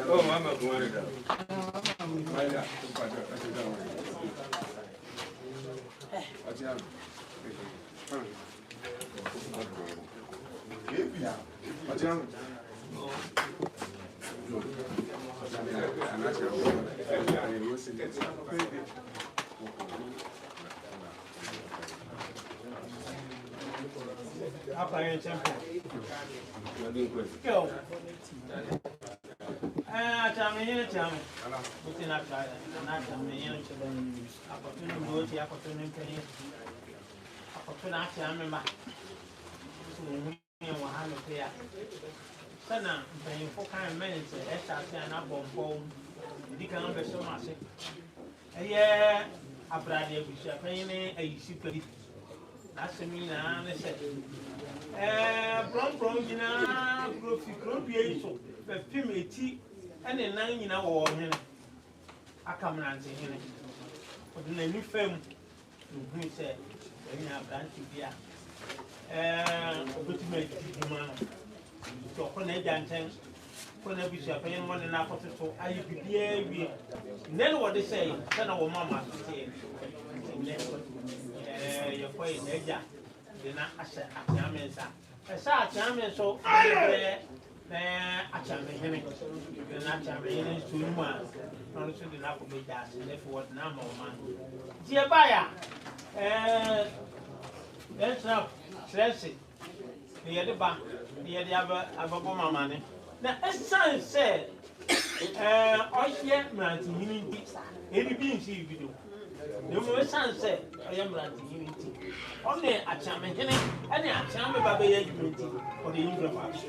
Oh, Mama, go ahead. Sana mpanyinfo kan men se Ansah-Asare na Mampong di kan be so ma se eye abrade abusua panyin ayisi padi na semina ne se bron gina profi krobie so be pim eti ene nan nyina wo hene akamnante hene oduna ni fam no se enya abrante bia obetima di ma so kona janten kona bisua panyin won na akototo ayi bibia wie nen wo de say sana wo mama say you boy neja de na asa atiamensa esa atiamenso Ansah-Asare de na atiamenso sunuma no so de na ko be jas ne for na mama die baya esa stress the ba the ababo mama ne na Ansah-Asare oye Abontendomhene eri bi nsi video the mo Ansah-Asare oye Abontendomhene only Abontendomhene ene Abontendomhene baba ye adwumenti for the universe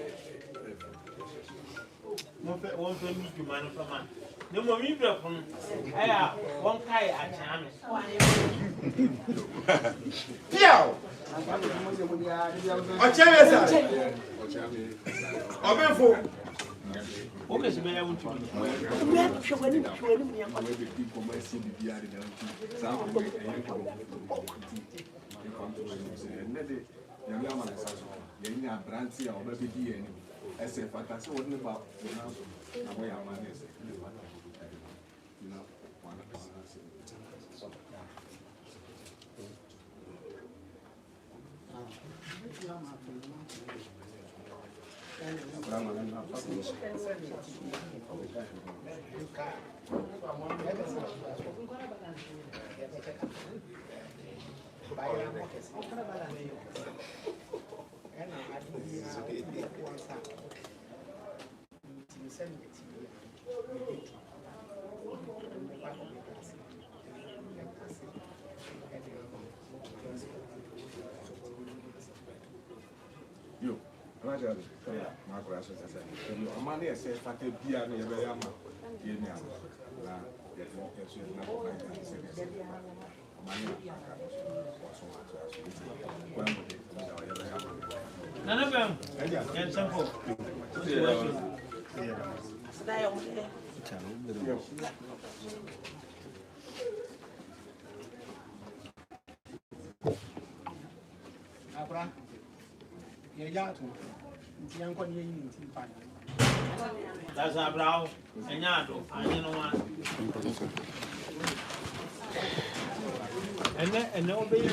mo fe won fe mi dwuma no fa man the mo mi brɛ fun won kai Abontendomhene Piao! Ansah-Asare! Obenfo! Okay, so me I want to Yo, Raja, Marco Ansah-Asare. A man here says, Fatty Bia, never Yama, Yenya, none of them. And some folk. That's a brow and yado, and you know what? And no baby,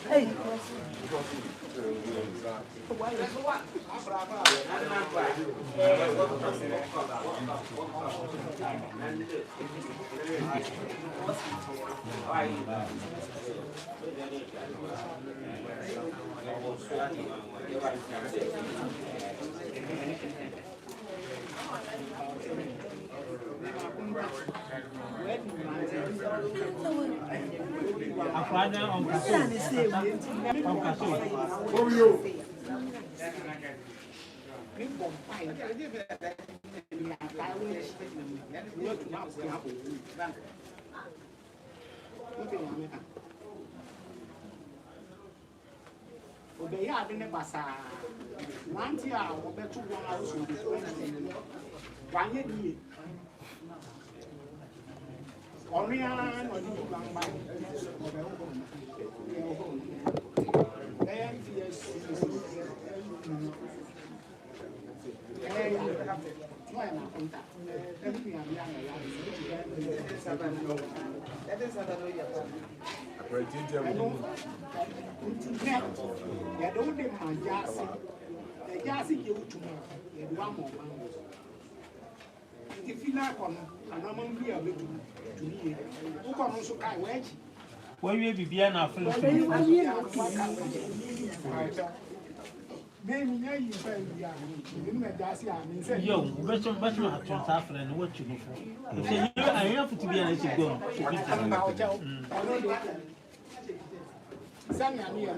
Hey. Obeya ade ne basa wanti a obetu won a so de wanye die onria no di plan ba ya don't de manjasi the jasi ke utuma ya do am on the final kon anamam bia betu tuni wo kon so kai wechi when we be bia na feel me mi yi fa bia ni me jasi a mi se yo but you have to suffer and what you know for you I have to be an issue go Sani ani ya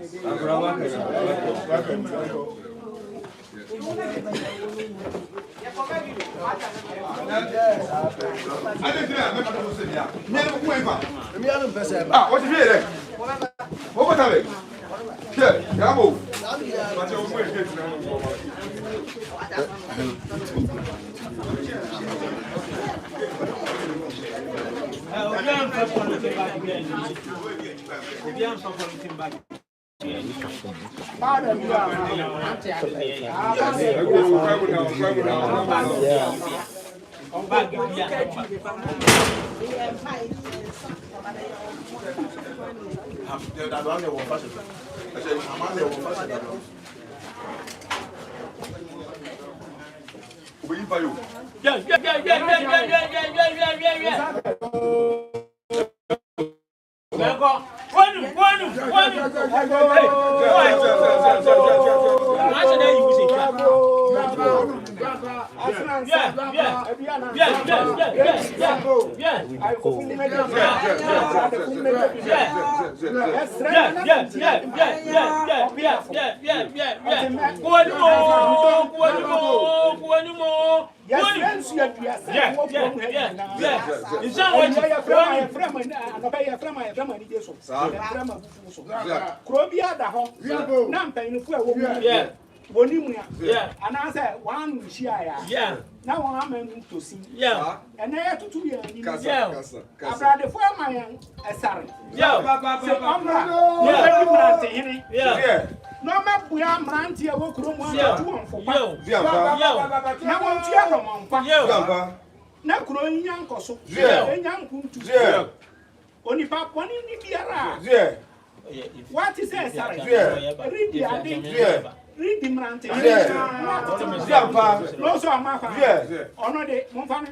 and I said, one we share. Yeah. Now I'm in to see. Yeah. And I have to 2 years. Yeah. After the 4 million, sorry. Yeah. Yeah. No matter we are Mantia, we could want to for now I'm Tiago. Now growing young Cosso. Yeah. Young Kuntu. Yeah. Only Papa, one in the yeah. What is that? Read the idea. Read the Mante. No, so I'm not. Yeah. Honor the Monfani.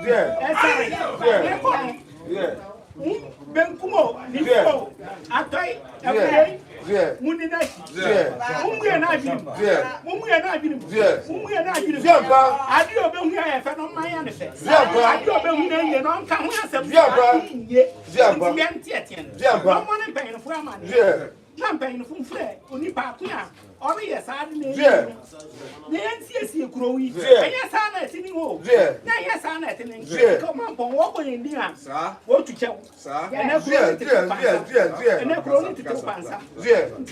Yeah. Benkumo, Nico, Atai, Atai, Muninashi, Mummy and I did, Mummy and I did, Mummy and I did. I do obey me, I found on my ancestors. I do obey me, and on come as a no money paying for money. Champagne from Fred, only Papia, or yes, I didn't. The NCS growing. Yes, I'm not sitting home. Yes, I'm not sitting. Come on, walk in dinner. What to tell? And I grow to Pansa.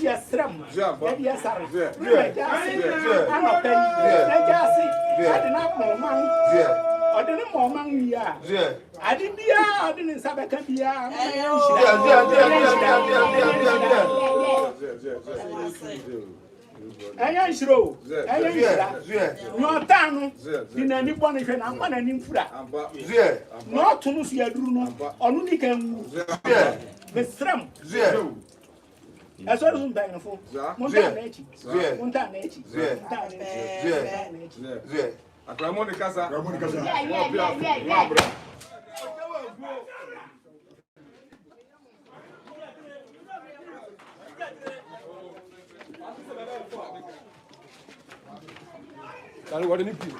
Yes, Strum. Yes, I'm not paying. I just see. I did not know, man. Odene mo man wiya. Adi biya odene sabeka biya. Ayan shiro. Ayan shira. No tanu. Bina ni boni hwe na akwa na ni mfura. No tunu su yaduru no. Onu ni kan. Besram. Eso dun dan fo. Monta na echi. Monta na echi. Akramon de casa. Dale, what any people?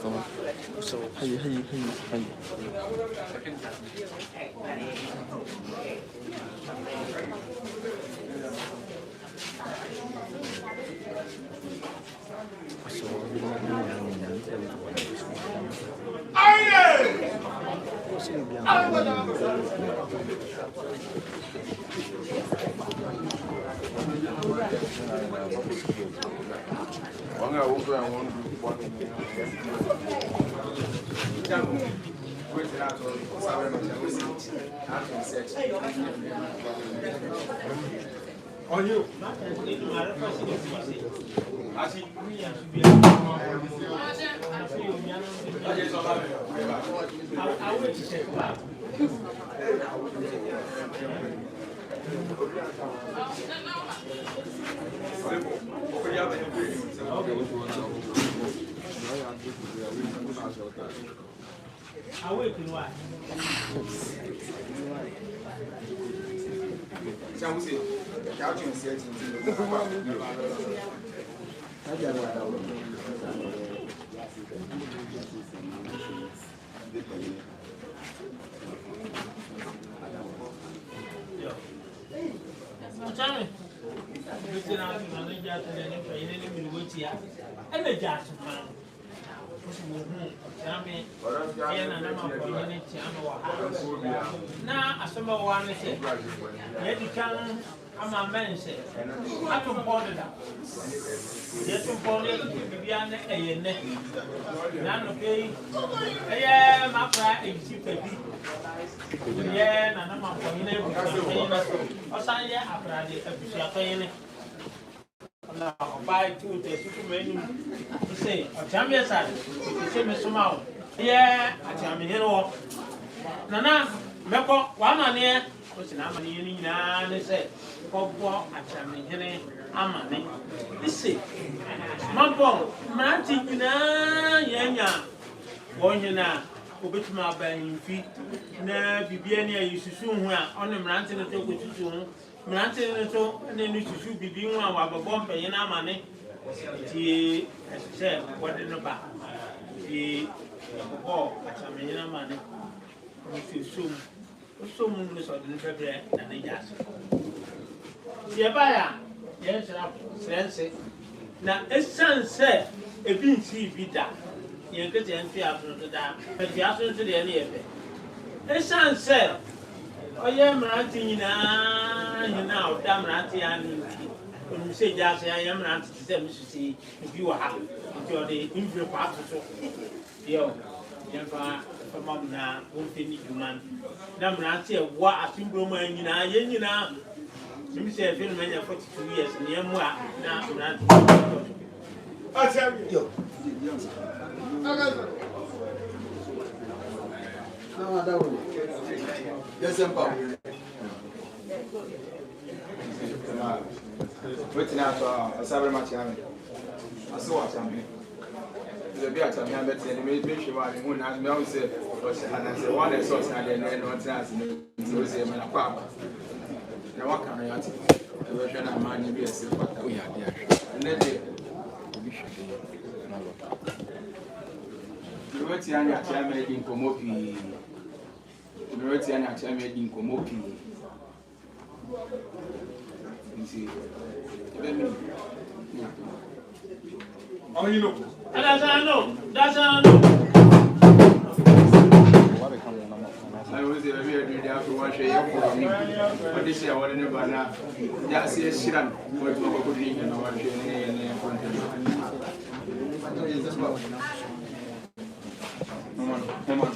Thomas. Hey. On you. Now, I saw one say, yet you can. I'm a man, say, I don't bother that. Yet you bother to be an a neck. None of pay. Yeah, my pride is cheap. Yeah, and I'm a point. Or sign ya after the paying. Now, buy 2 days to menu. To say, a champion side, to say, Mr. Mount. Yeah, a champion. Nana, Meko, 1 man here. What's an amani? They say, Popo, a champion, amani. Listen, Mampong, Mantina, Yanya, Wonyana, Obitma buying feet. Na Bibiania used to soon on the mountain to talk with you soon. Mountain and then you should be doing one of a bomb in Amani. She said, what in the back? The ball, a champion, money. If you soon. So moonless or the February and the gas. Yabaya, yes, sense. Now, it's sunset, a bean sea bidder. You get the entry after the dam, but the after to the end of it. It's sunset. Oh, yeah, Ranting, you know, damn Ranty, and when you say just I am Ranty to them to see if you are happy, if you are the influence part of so. Yo, Mom now, won't finish you, man. Damn, Ranty, what a simple man, you know. You say, I've been many 42 years in Yamwa now, Ranty. I tell you. No, I don't. Yes, I'm coming. Waiting out for a several much. I saw what I'm here. The beer to me, but the maid sure I won't have me. I said, and I said, one is so sad and then what's that? So say, man, a papa. Now, what can I ask? The version of money be a silver. We are there. And then they are making Komopi. The are making Komopi. You see, Oh, you know. That's I know. That's I know. I was say we do there for one share for me. But this year one never na. Ya see shiran but we go drink na one share ne front. Come on.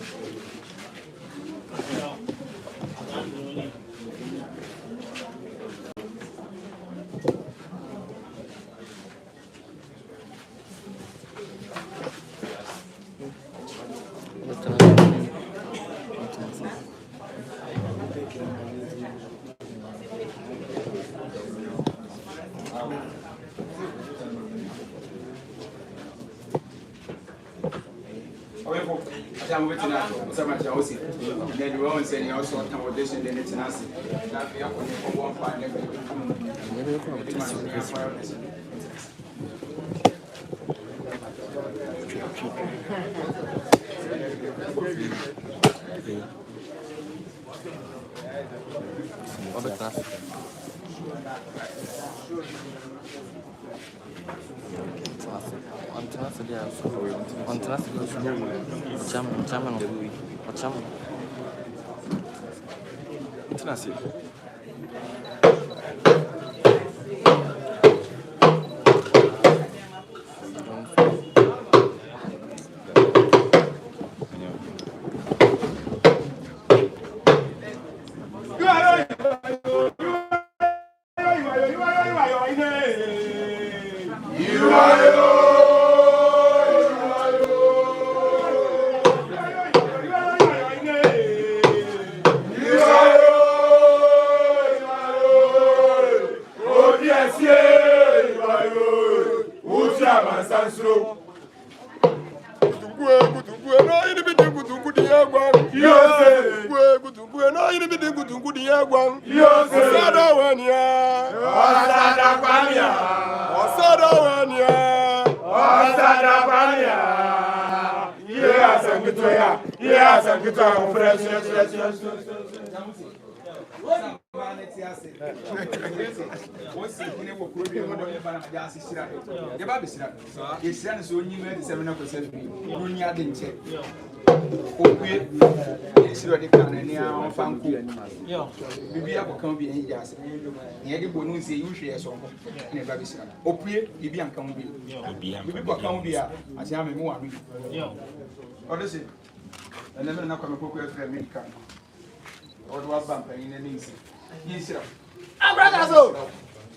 I'm waiting at some of your seat. Then you won't say you also accommodation in the tenancy. Now, we are going to one fine every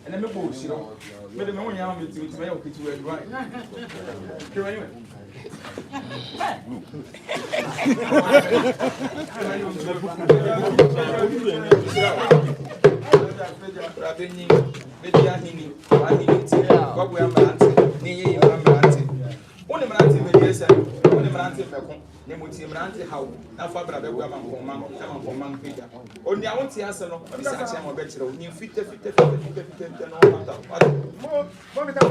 and then me boss, you know. Me the money I'm with me okay to where right. Okay, anyway. Nemuti mranti how na fa bra be gwa Mampong pija oni a wonti ase no bi sa acha mo be kire oni fite no mata mo me ta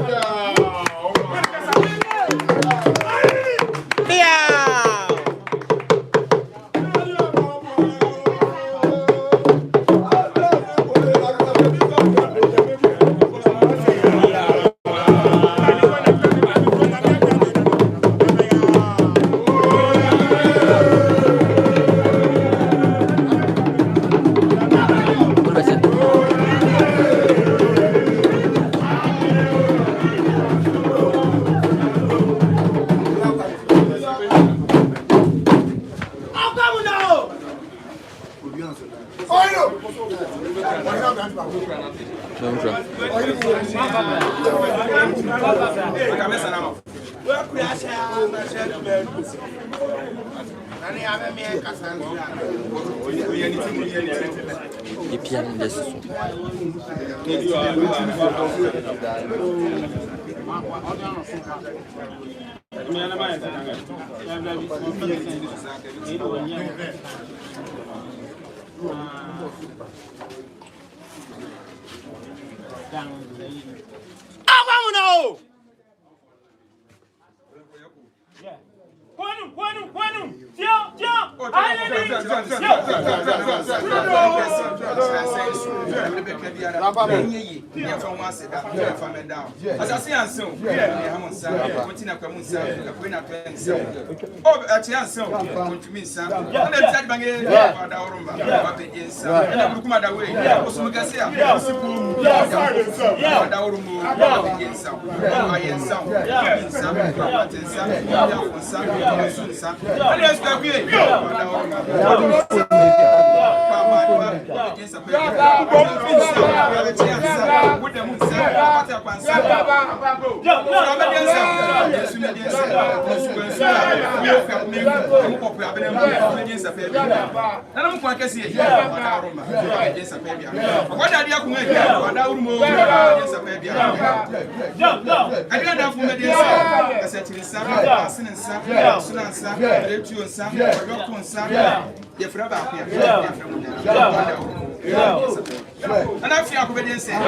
And I feel obedience, and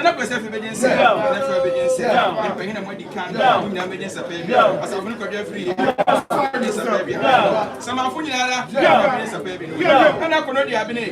I was obedience, and I feel obedience, and bringing a money can obedience of baby. As I'm going to free, some of obedience of baby. And I could not have been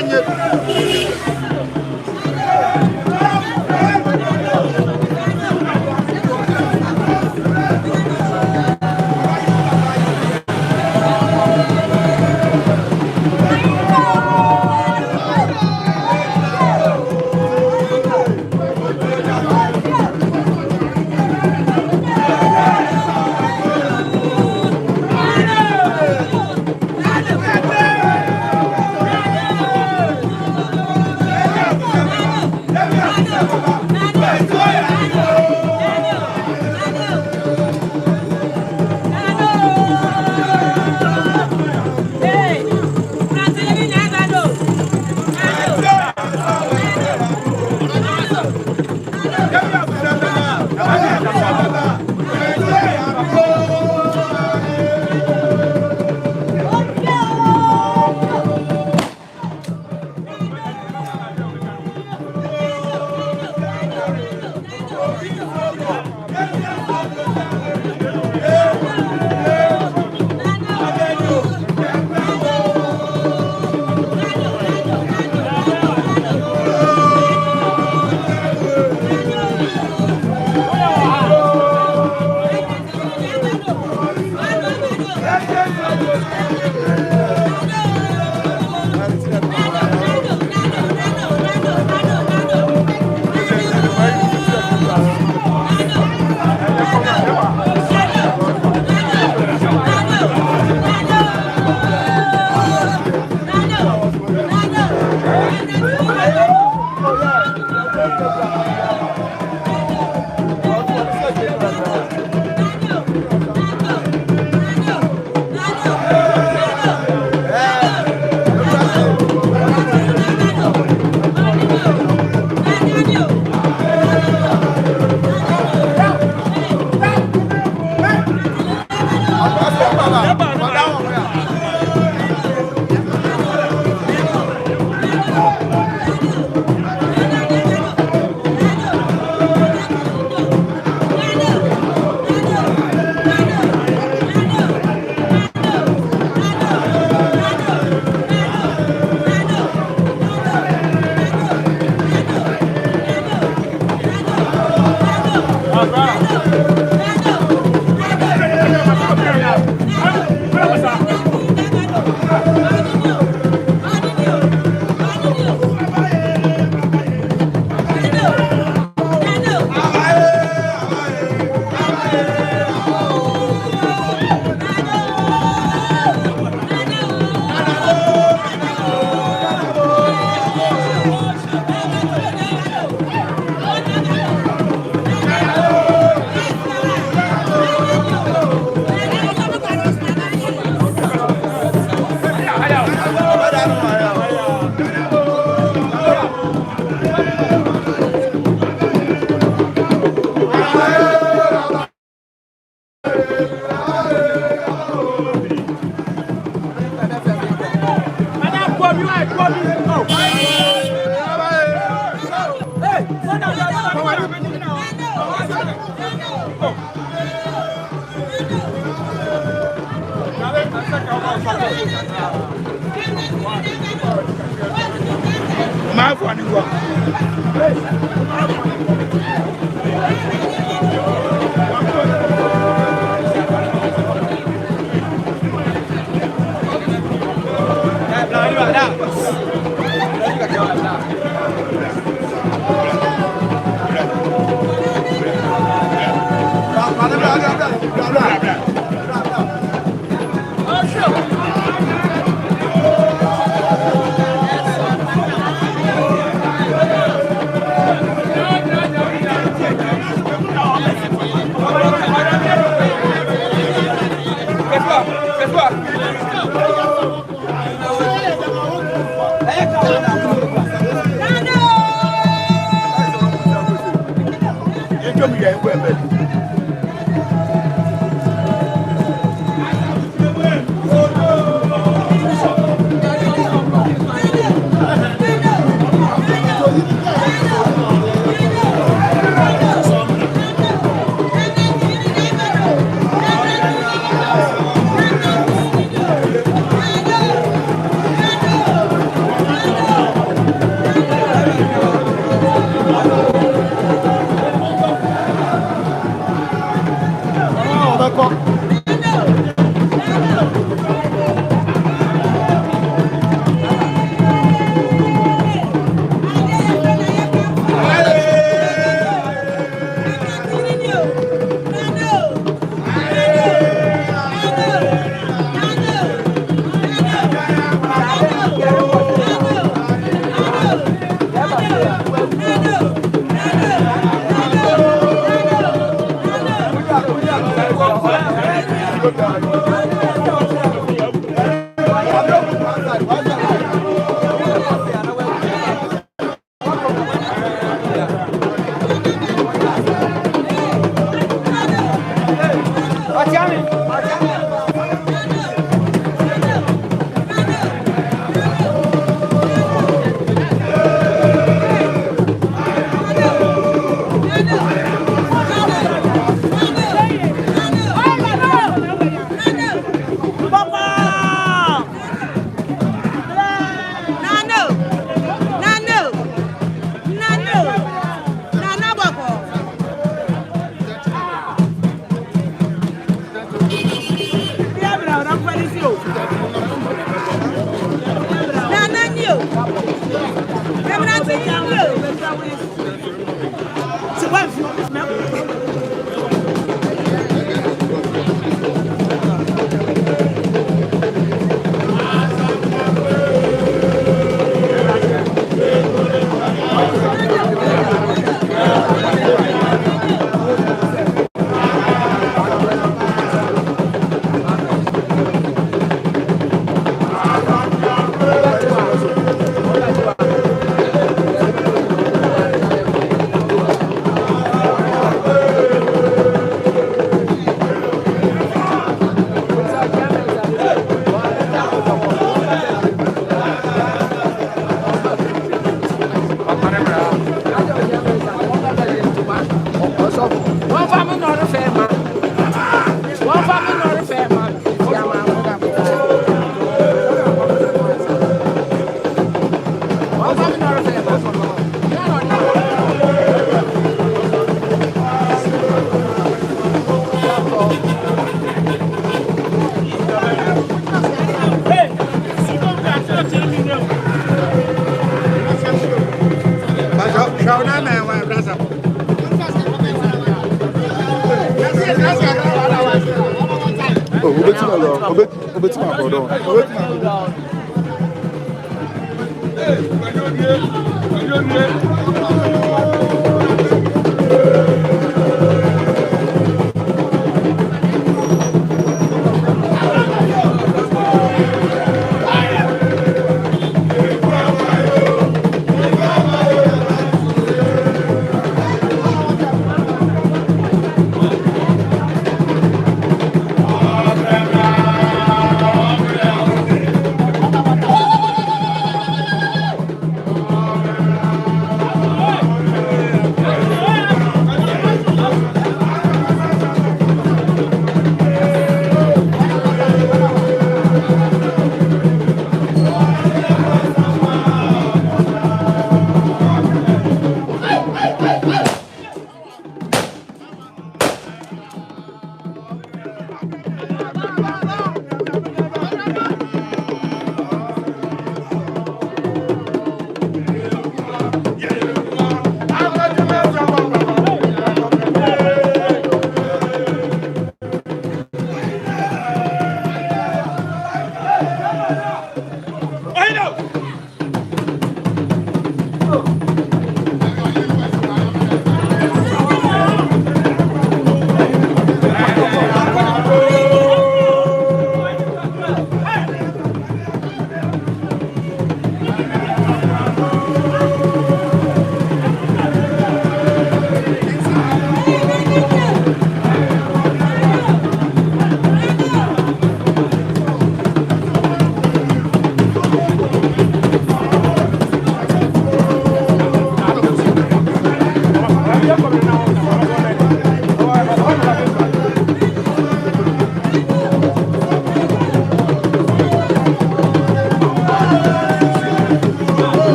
Thank you. Congratulations.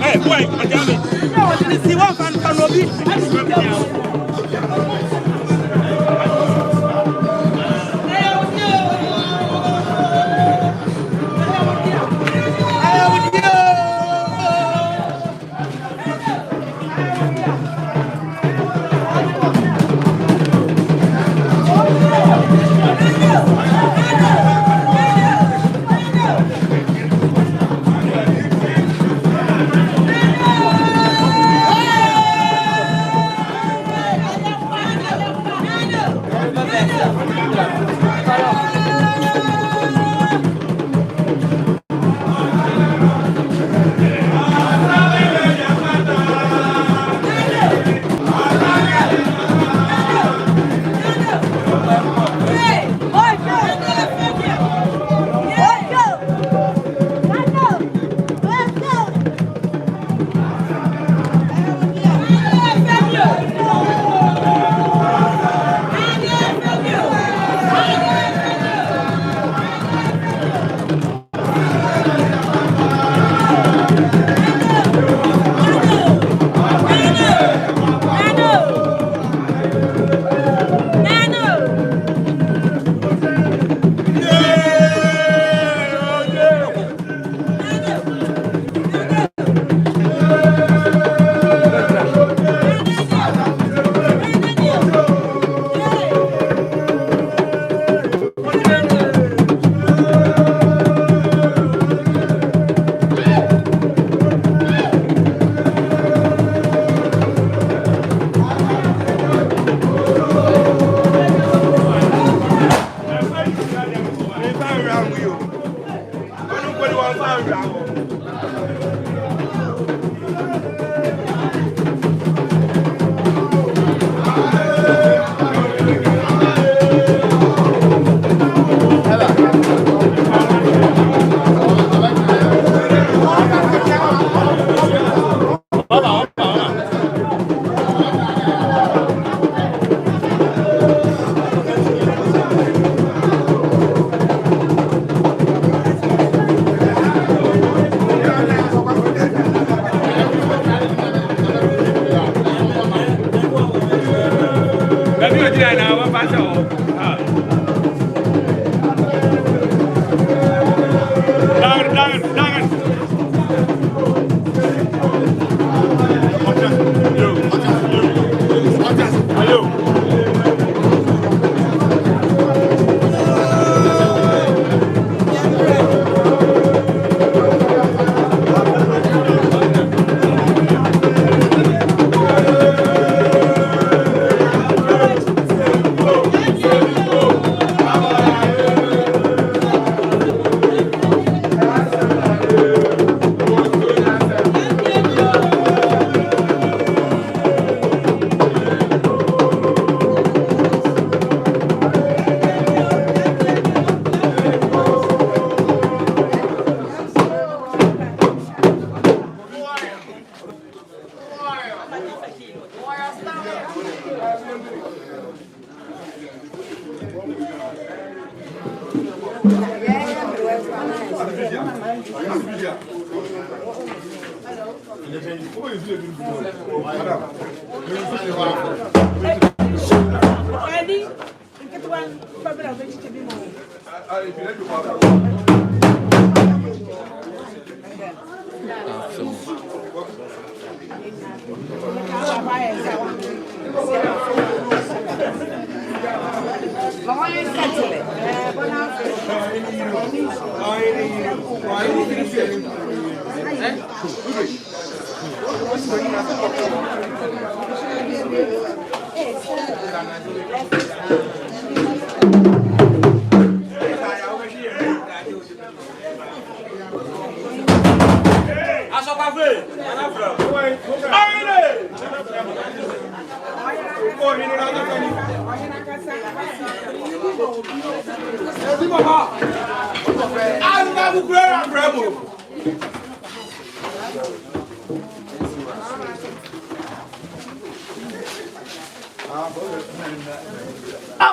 Hey, boy, I tell me. No, I didn't see one fan can be.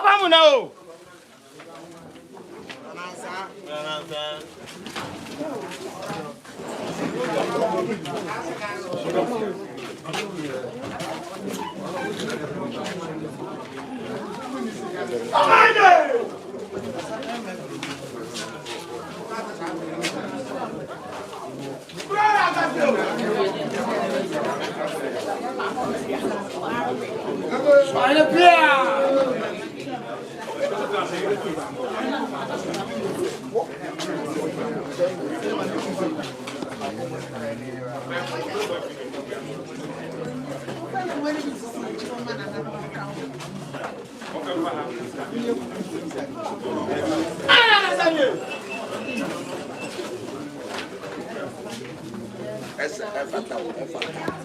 Vamos não. Olha essa é fatal, é fatal.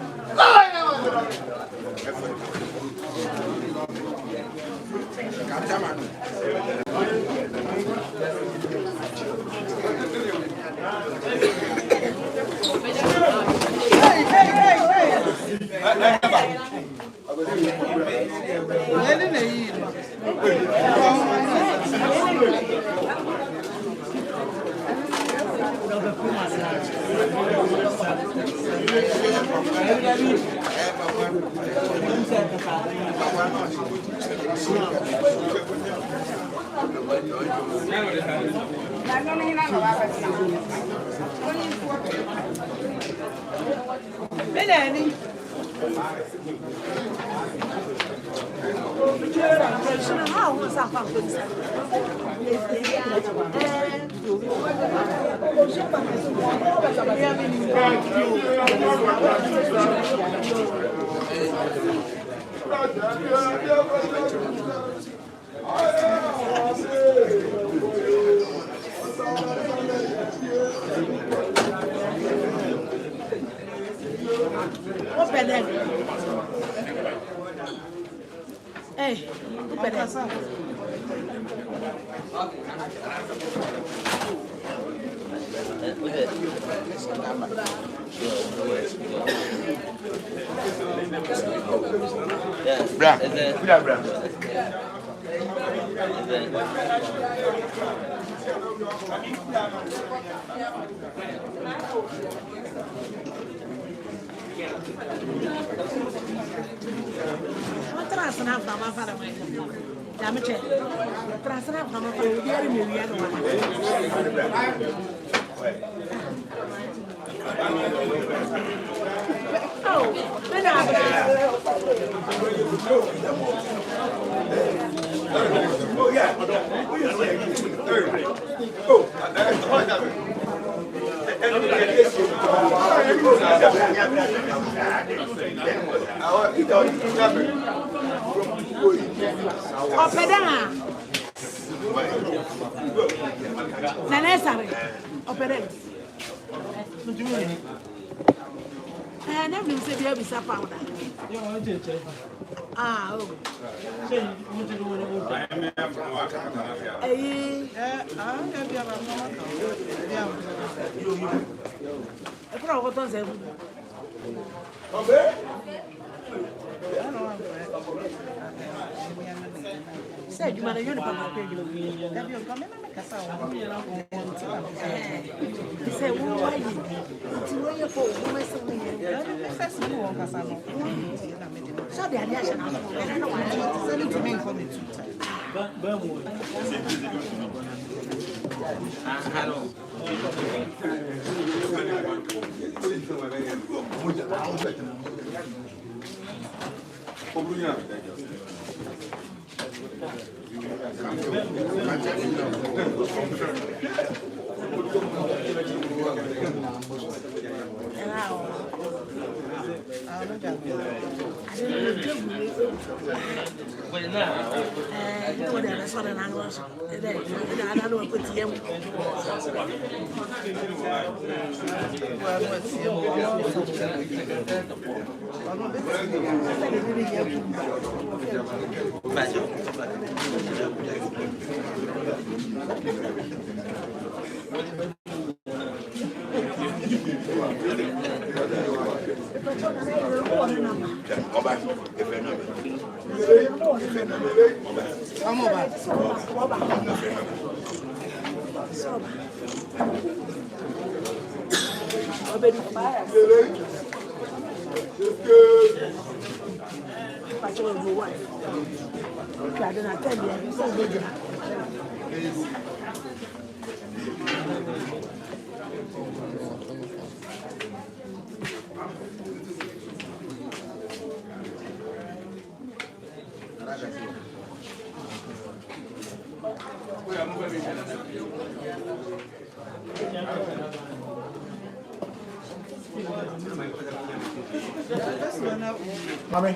Mami,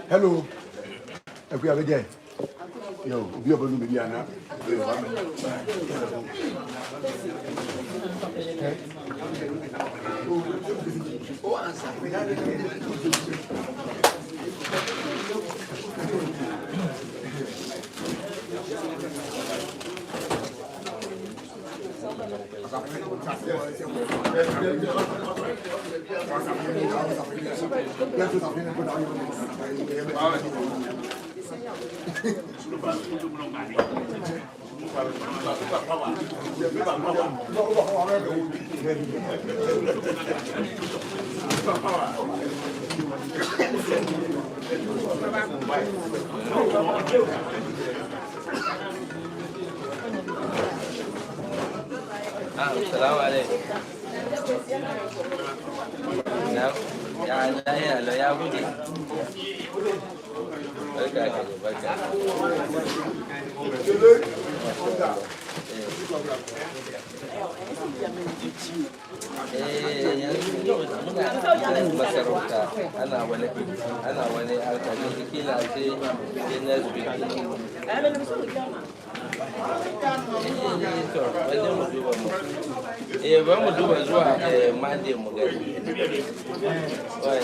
hello. If we have a day, yo, be able to be Anna. السلام عليكم. نعم. يا بودي. بركة. أنا ولي أركض كلا شيء الناس بيجي. Vamos duas mande mulher. Vai.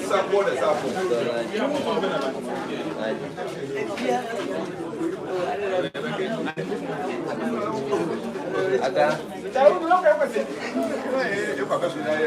Sabor é sabor. Aga. Eu pago isso daí.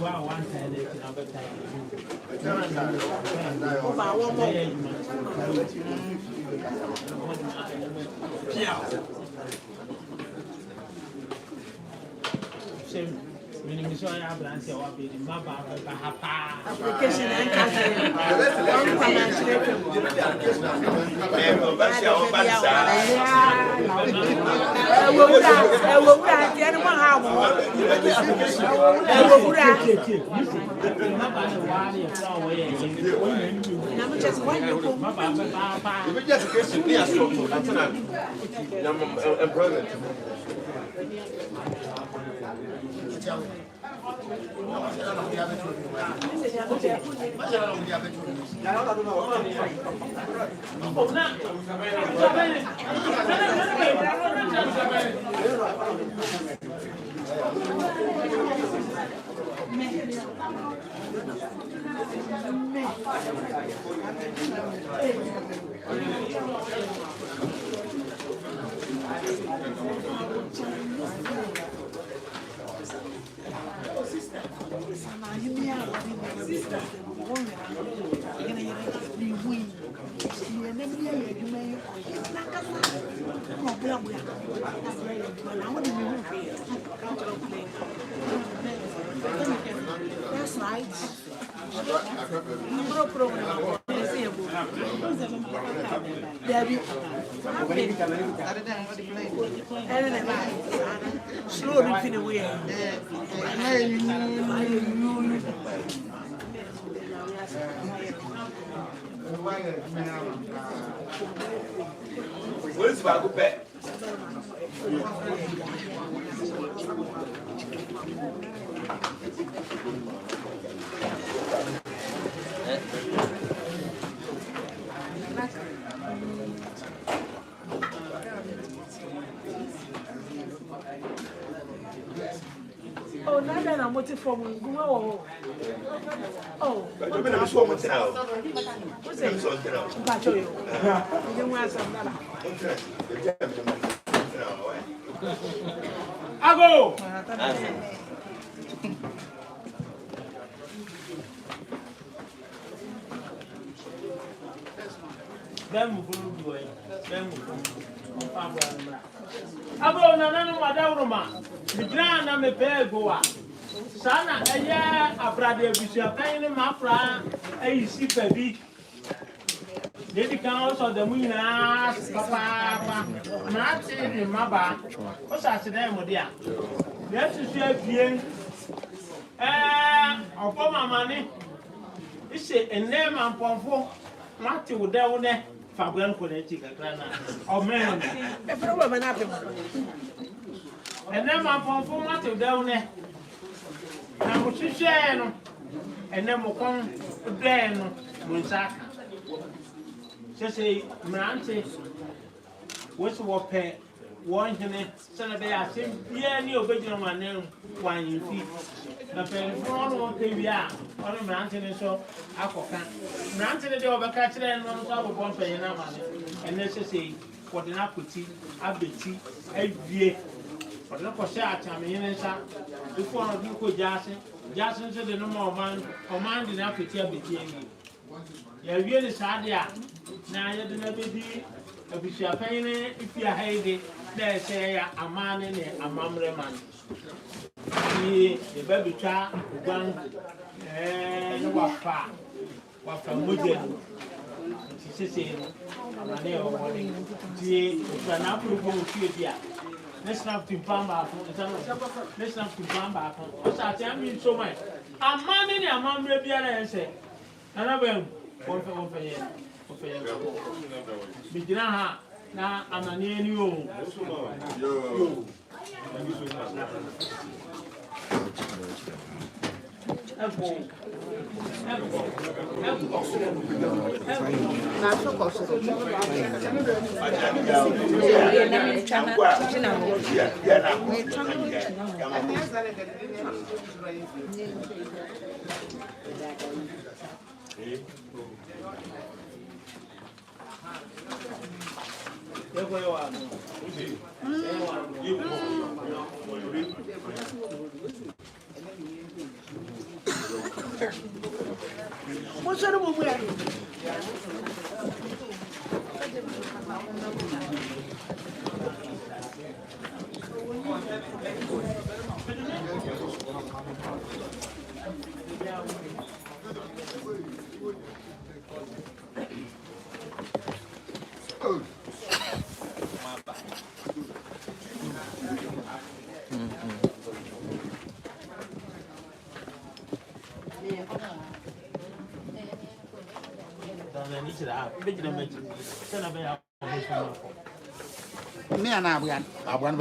wow, one time, another time. Meaning, so I have answered what be my application and that's right. Slowly fin away. Where's my good pet? Oh, now then I'm waiting for me. Oh, I'm going to show myself. what's it? I'll show you. You don't want some dollar. I go. Abo na nanu madawroma bidra na me pegoa sana eye abrade abusia kan ni mafra ayi sifa bi dedi kan so da mu nyina papa na ati ni maba o sa se na mo dia na susu afie opo mama ni ise enne Mampong na ti wo de wo ne Fabian Konechi Kakrana. Oh man, a problem happened. And then Mampong what you down there. Now, what you say, and then Mokong, then Munsaka. She say, Mranti, what's what pay? One minute, Saturday, I think, yeah, new original my name, one you feet. The phone won't pay me out. Only Mranti so, I can. Mranti the overcatcher and one of one pay and then she say, what an apple abeti, every for the local shot, I mean, before you could Jason said the number of man, or man did not put your between you. You're really sad, yeah. Now you didn't be. If you are paying it, if you are hating, they say a man in a mamre man. The baby child, one, and what far, what from Mujan. She said, I'm never wanting to see an apple of you. Let's not to Pamba. Let's not to Pamba. What's that? I mean, so much. A man in a mamre, and say, and I will for you. Bijina na amani ni o. Yo. What's the one we are? Me and Abuan. Abuan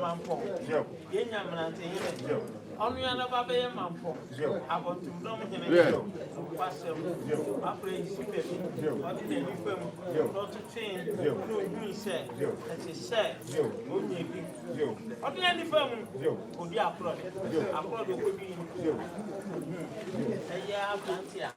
Mampong. Yenya Abontendomhene. Onuyana baba ye Mampong. Abontendomhene. Pasem. Apre sipe. Odi na nifem. Not train. No you say. That is say. Onye bi. Odi na nifem. Odi apro. Apro do ko bi. Eya Abontia.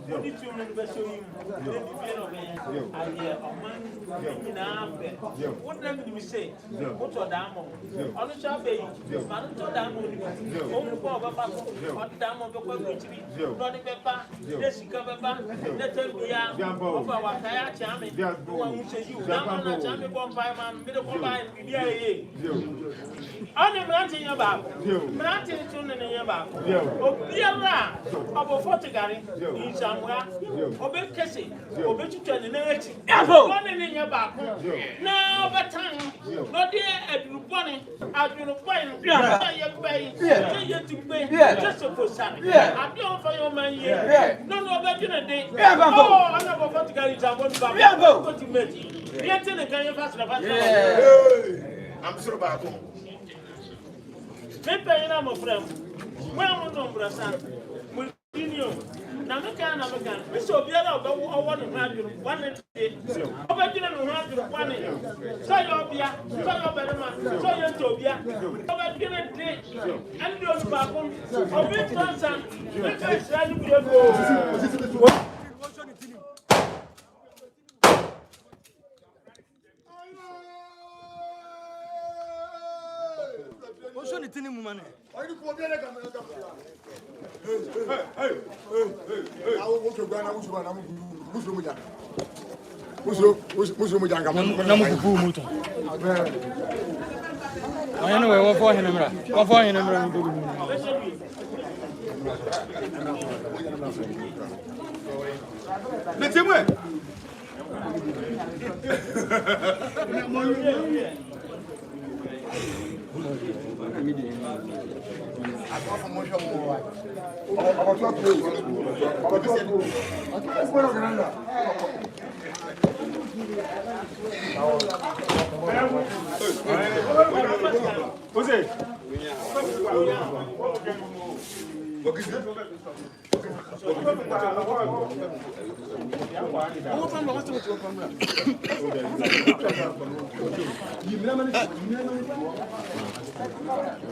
What did you remember showing? What name did we say? What are Damo? On the shop, Madame Damo, only for a battle, on Damo, the Quackity, Ronnie Pepper, Jessica Pepper, let them be out of our Kaya Chami, who say you, Damo, Chami, Bombai, middle Bombai, I'm ranting about ranting to the about. Oh, Biara, about 40 Gary, in somewhere, Obey Cassie, Obey to turn the next. One in your back. No, but time, not dear at Luponi, I've been a point, yet to pay, just for Sunday. I don't for your man here. No, but in a day. Oh, I'm not 40 Gary, I'm going to go to Betty. Yet in the Gary Pastor. I'm so back home. Pepe ina mo frem. When mo no brasa. Mo dinio. Na me kan na me kan. Me so biara obo owo no ha dwuru. One day. Oba dwuru no ha dwuru one. So yo bia, so yo berema, so yo to bia. Oba dwuru de. Andi o ba ko. Obi transa. Me ka sra ni bia go. What's on the tinny woman? Are you going to Hey. I will go to Ghana.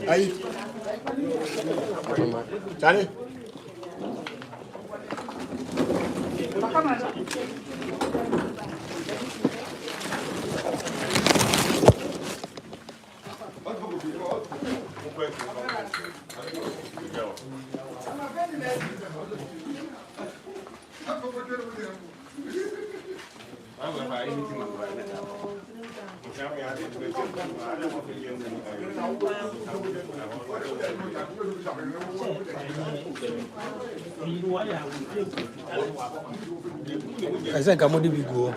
Aí. Charlie. I think I'm going to go.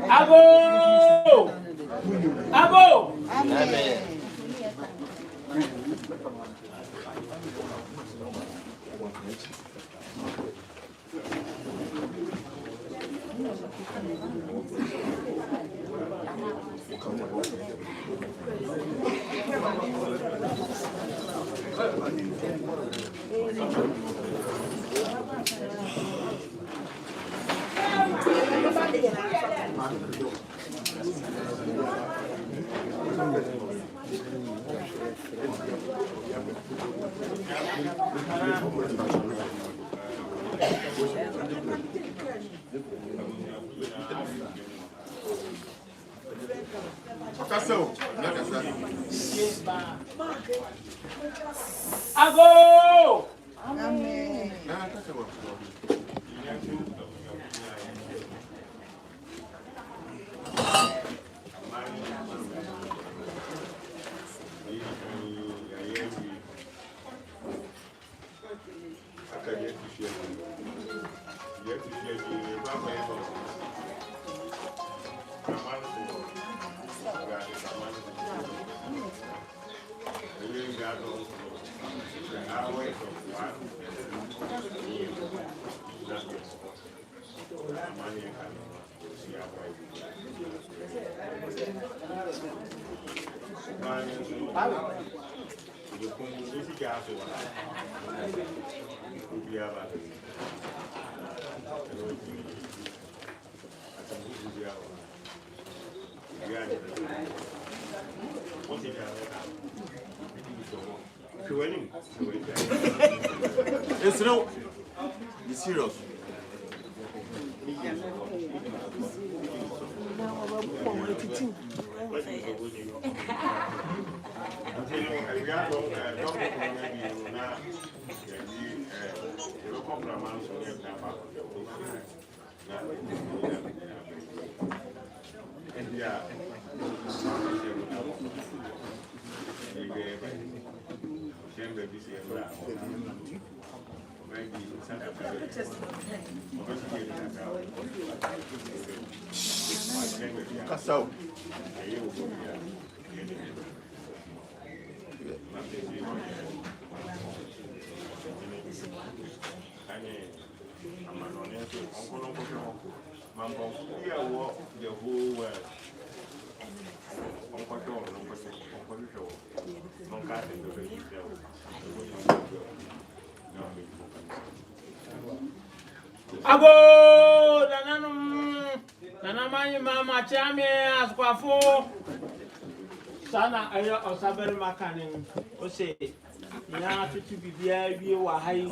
Abo! Amen. Abo! Amen. It's no. Be serious. Casal. Mampong, we are walk the whole world. On control, no control. No cutting the baby. Abo nanamani mama chame askwafo sana ayo osabere makanin ose ya tutu bibia wie wa hai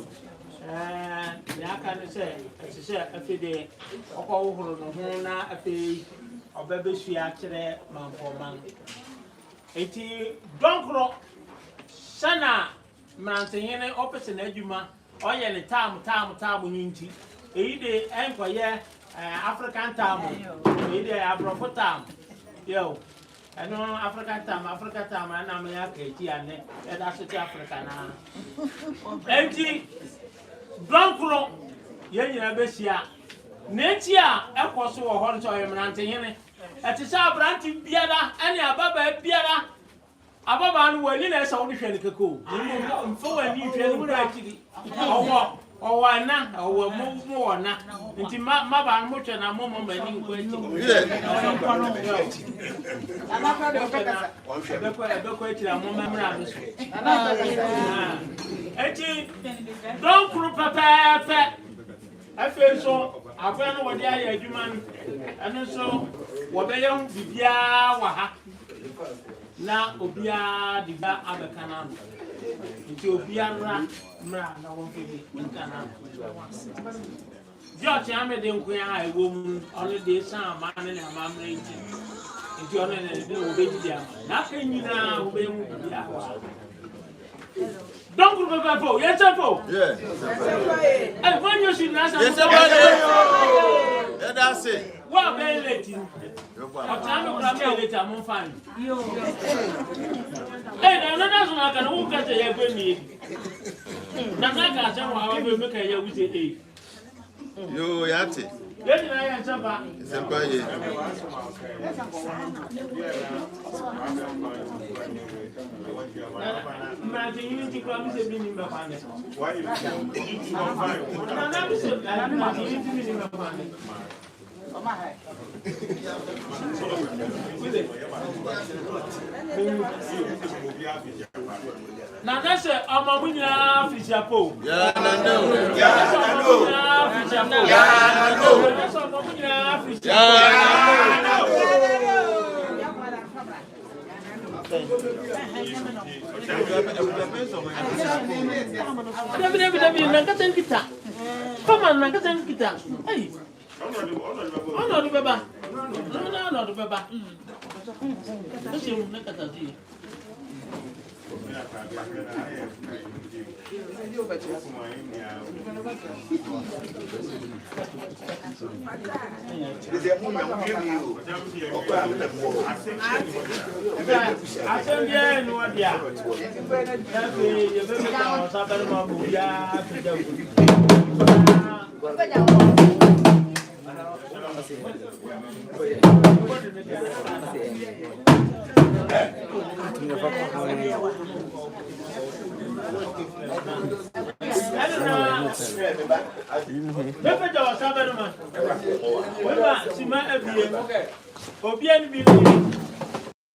ya kan se afide okwo no ho na afi obebesua kire mampoman eti donkro sana mantene opese na adwuma oye ne tam nyinti eyi de enkoye African time eyi de Afro time yo eno African time na me ya keji ane e da so ti Africa na enti donkro ye nyina besia neti a ekoso wo ho nso ye mrantene etisa branti biara ene ababa biara ababa no wani na esa wo hwe ne keko mfo wani hwe ne bra kiri owa na owa mo wana nti maba mo hwe na mo mani nko ati beko ati mo memra no so ati don kru papa afi so afa no wodi aye adwuma no eno so wo be ye hu bibia wa ha na obia diga abekana no nti obia mra na won feli nkana George amede nkoya ewo mu ole de san ma ne na ma mra nti one ne de obeji ama na ka nyina obe mu bibia wa don't go back for yes for eh when you should na yes for That's it. What be late Otano kura me late am fine yo eh na that's one can who get e gbe mi na ka se wa be make e we say Yo yate ye na ya chapa sempa ye na je yin ti kwa mi se bi ni me fa ne Why you na mi se na je yin ti mi ni me fa ne na that's ọmọ mu nyina fisiapo ya na no fisiapo ya na no ọmọ mu nyina fisiapo ya na David na katan kita Pama na katan kita hey ono do beba no do beba ese mu na katan di Wema sima ebie. Obi ani bi ni.